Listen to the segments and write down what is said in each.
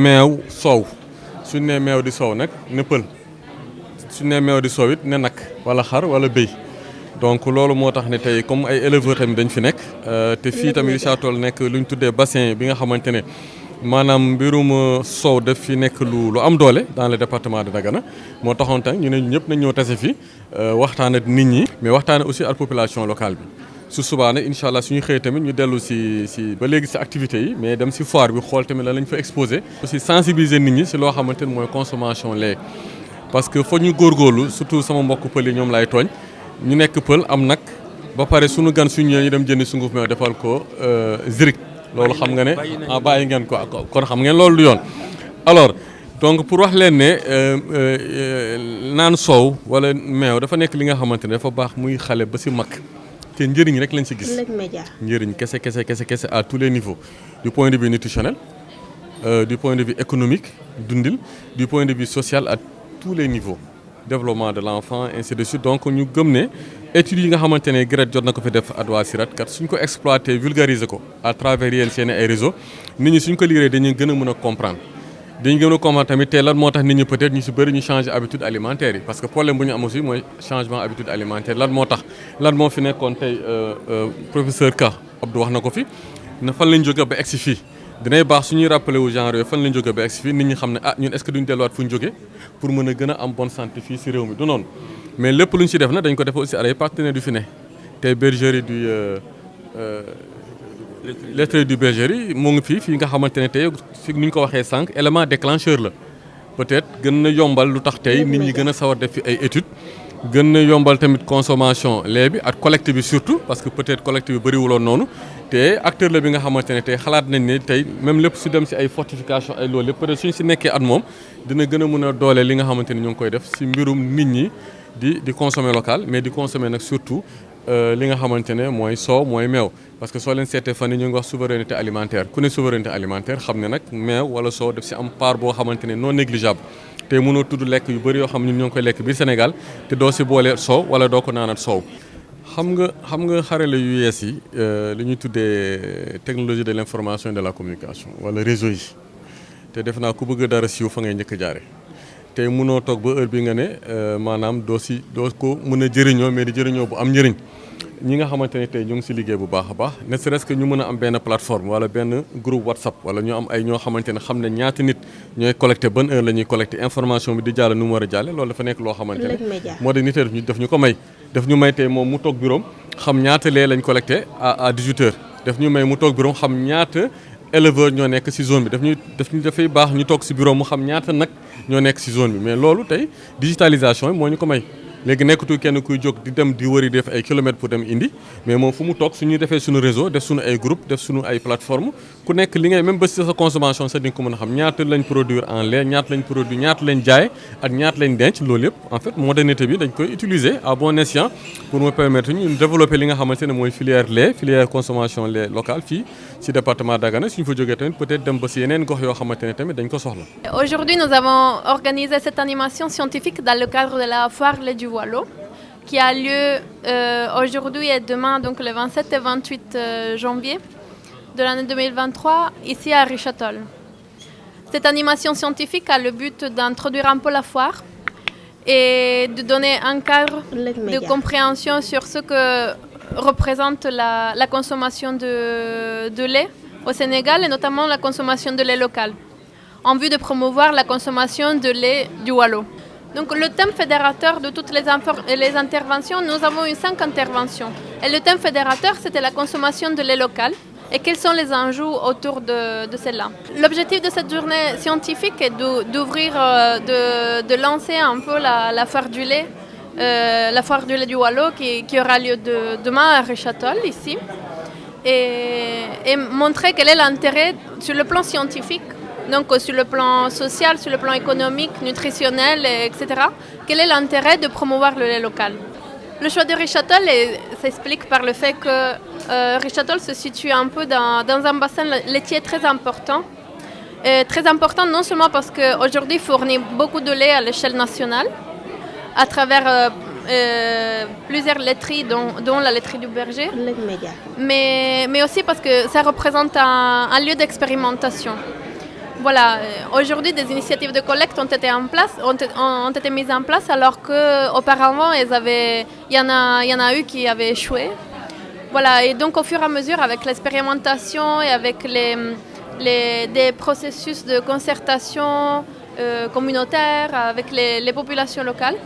meew soow suñ nee meew di soow nag ne pël suñ nee meew di soow it ne nag wala xar wala béy donc loolu moo tax ne tey comme ay éleveurs tamit dañ fi nekk te fii tamit Richard Toll nekk lu ñu tuddee bassin bi nga xamante ne maanaam mbirum soow daf fi nekk lu am doole dans le département de Dagana moo taxoon tamit ñu ne ñëpp nañ ñëw tase fi waxtaan ak nit ñi mais waxtaan aussi ak population locale bi su subaa nag incha allah suñu xëyee tamit ñu dellu si ba léegi si activités yi mais dem si foire bi xool tamit lan lañ fa exposé. aussi sensibiliser nit ñi si loo xamante ne mooy consommation lait parce que foog ñu góorgóorlu surtout sama mbokk pël yi ñoom laay tooñ ñu nekk pël am nag ba pare suñu gan suñu ñëwee ñu dem jëndi sunguf meew defal ko zirik loolu xam nga ne bàyyi ngeen ko kon xam ngeen loolu du yoon alors donc pour wax leen ne naan soow wala meew dafa nekk li nga xamante ne dafa baax muy xale ba si mag te njëriñ rek lañ si gis njëriñ kese à tous les niveaux du point de vue nutritionnel du point de vue économique dundil du point de vue social à tous les niveaux développement de l'enfant ainsi de suite donc ñu gëm ne études yi nga xamante ne GRET jot na ko fi def Adwa Sirat kat suñ ko exploité vulgariser ko à travers yéen seen ay réseaux nit ñi suñ ko liggéeyee dañuy gën a mën a comprendre dañu gën a comprendre tamit te lan moo tax nit ñi peut-être ñu si bëri ñu changer habitude alimentaire yi parce que problème bu ñu am aussi mooy changement habitude alimentaire lan moo tax lan moo fi nekkoon tey professeur Ka Abdou wax na ko fi na fan lañ jóge ba egsi fii dinay baax suñuy rappelé wu genre yooyu fan lañ jóge ba egsi fii nit ñi xam ne ñun est-ce que duñ delluwaat fu ñu jóge pour mën a gën a am bonne santé fii si réew mi du noonu mais lépp lu ñu si def na dañ ko def aussi ay partenaires du fi ne tey bergerie du laiterie du bergerie mu ngi fii nga xamante ne tey fi ni ñu ko waxee sànq élément déclencheur la peut-être gën na yombal lu tax tey nit ñi gën a sawar def fi ay études gën na yombal tamit consommation lait bi ak collecte bi surtout parce que peut-être collecte bi bëriwuloon noonu te acteur la bi nga xamante ne tey xalaat nañ ne tey même lépp su dem si ay fortification ay loolu lépp peut-être suñ si nekkee at moom dina gën a mën a doole li nga xamante ni ñu ngi koy def si mbirum nit ñi di consommer local mais di consommer nag surtout li nga xamante ne mooy soow mooy meew parce que soo leen seetee fan yi ñu ngi wax souveraineté alimentaire ku ne souveraineté alimentaire xam ne nag meew wala soow def si am part boo xamante ne non négligeable te mënoo tudd lekk yu bëri yoo xam ñun ñoo ngi koy lekk biir Sénégal te doo si boole soow wala doo ko naanat soow xam nga xarale yu yees yi li ñuy tuddee technologie de l'information et de la communication wala réseau yi te def naa ku bëgg dara siiw fa ngay njëkk jaare tey mënoo toog ba heure bi nga ne maanaam doo ko mën a jëriñoo mais di jëriñoo bu am njëriñ ñi nga xamante ne tey ñu ngi si liggéey bu baax a baax ne serait-ce que ñu mën a am benn plateforme wala benn groupe WhatsApp wala ñu am ay ñoo xamante ne xam ne ñaata nit ñooy collecté ban heure la ñuy collecté information bi di jàll nu mu war a jàlle loolu dafa nekk loo xamante ne moo de nit daf ñu ko may daf ñu may tey moom mu toog bureau xam ñaata lee lañ collecté à 18 heures daf ñu may mu toog bureau xam ñaata éleveurs ñoo nekk si zone bi dafay baax ñu toog si bureau mu xam ñaata nag ñoo nekk si zone bi mais loolu tey digitalisation yi moo ñu ko may léegi nekkatul kenn kuy jóg di dem di wëri def ay kilomètres pour dem indi mais moom fu mu toog suñuy defee suñu réseau def suñu ay groupe def suñu ay plateforme ku nekk li ngay même ba si sa consommation sax di nga ko mën a xam ñaata lañ produire en lait ñaata lañ produire ñaata lañ jaay ak ñaata lañ denc loolu yëpp en fait modernité bi dañ koy utiliser à bon escient pour me permettre ñu développer li nga xamante ne mooy filière lait filière consommation lait locale fii ci département Dagana suñu fa jógee tamit peut-être dem ba si yeneen gox yoo xamante ne tamit dañ ko soxla. Aujourd'hui, nous avons organisé cette animation scientifique dans le cadre de la foire lait du Waalo qui a lieu aujourd'hui et demain, donc le 27 et 28 janvier de l'année 2023, ici à Richard Toll. Cette animation scientifique a le but d'introduire un peu la foire et de donner un cadre de compréhension sur ce que représente la consommation de lait au Sénégal et notamment la consommation de lait local, en vue de promouvoir la consommation de lait du Waalo. Donc le thème fédérateur de toutes les interventions, nous avons eu 5 interventions. Et le thème fédérateur, c'était la consommation de lait local et quels sont les enjeux autour de celle-là. L'objectif de cette journée scientifique est d'ouvrir, de lancer un peu la foire du lait, la foire du lait du Waalo qui aura lieu demain à Richard Toll, ici, et montrer quel est l'intérêt sur le plan scientifique. Donc sur le plan social, sur le plan économique, nutritionnel, etc. Quel est l'intérêt de promouvoir le lait local? Le choix de Richard Toll s'explique par le fait que Richard Toll se situe un peu dans un bassin laitier très important. Très important non seulement parce qu'aujourd'hui il fournit beaucoup de lait à l'échelle nationale, à travers plusieurs laiteries, dont la laiterie du Berger, mais aussi parce que ça représente un lieu d'expérimentation. Voilà, aujourd'hui, des initiatives de collecte ont été mises en place, alors qu'auparavant, il y en a eu qui avaient échoué. Voilà, et donc au fur et à mesure, avec l'expérimentation et avec des processus de concertation communautaire avec les populations locales,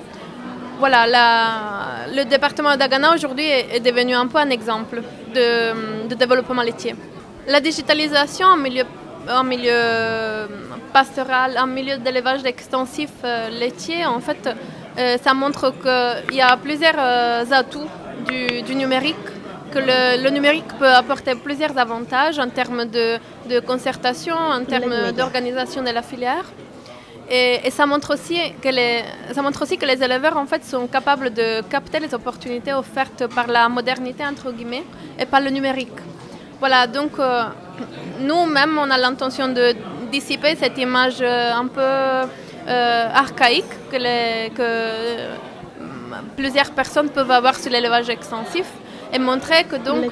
voilà, le département d'Agana aujourd'hui est devenu un peu un exemple de développement laitier. La digitalisation en milieu pastoral, en milieu d'élevage extensif laitier, en fait, ça montre qu'il y a plusieurs atouts du numérique, que le numérique peut apporter plusieurs avantages en termes de concertation, en termes d'organisation de la filière. Et ça montre aussi que les éleveurs en fait, sont capables de capter les opportunités offertes par la modernité, entre guillemets, et par le numérique. Voilà, donc nous-mêmes, on a l'intention de dissiper cette image un peu archaïque que plusieurs personnes peuvent avoir sur l'élevage extensif et montrer que donc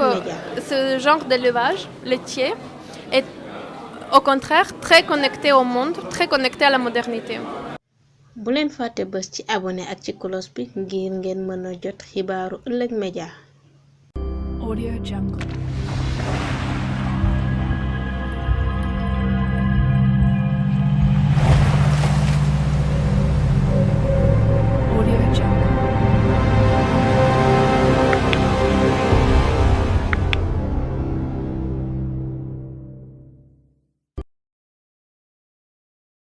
ce genre d'élevage laitier est au contraire très connecté au monde, très connecté à la modernité. bu leen fàtte bës ci abonné ak ci cloche bi ngir ngeen mën a jot xibaaru Ëllëg Média. Audio Jungle.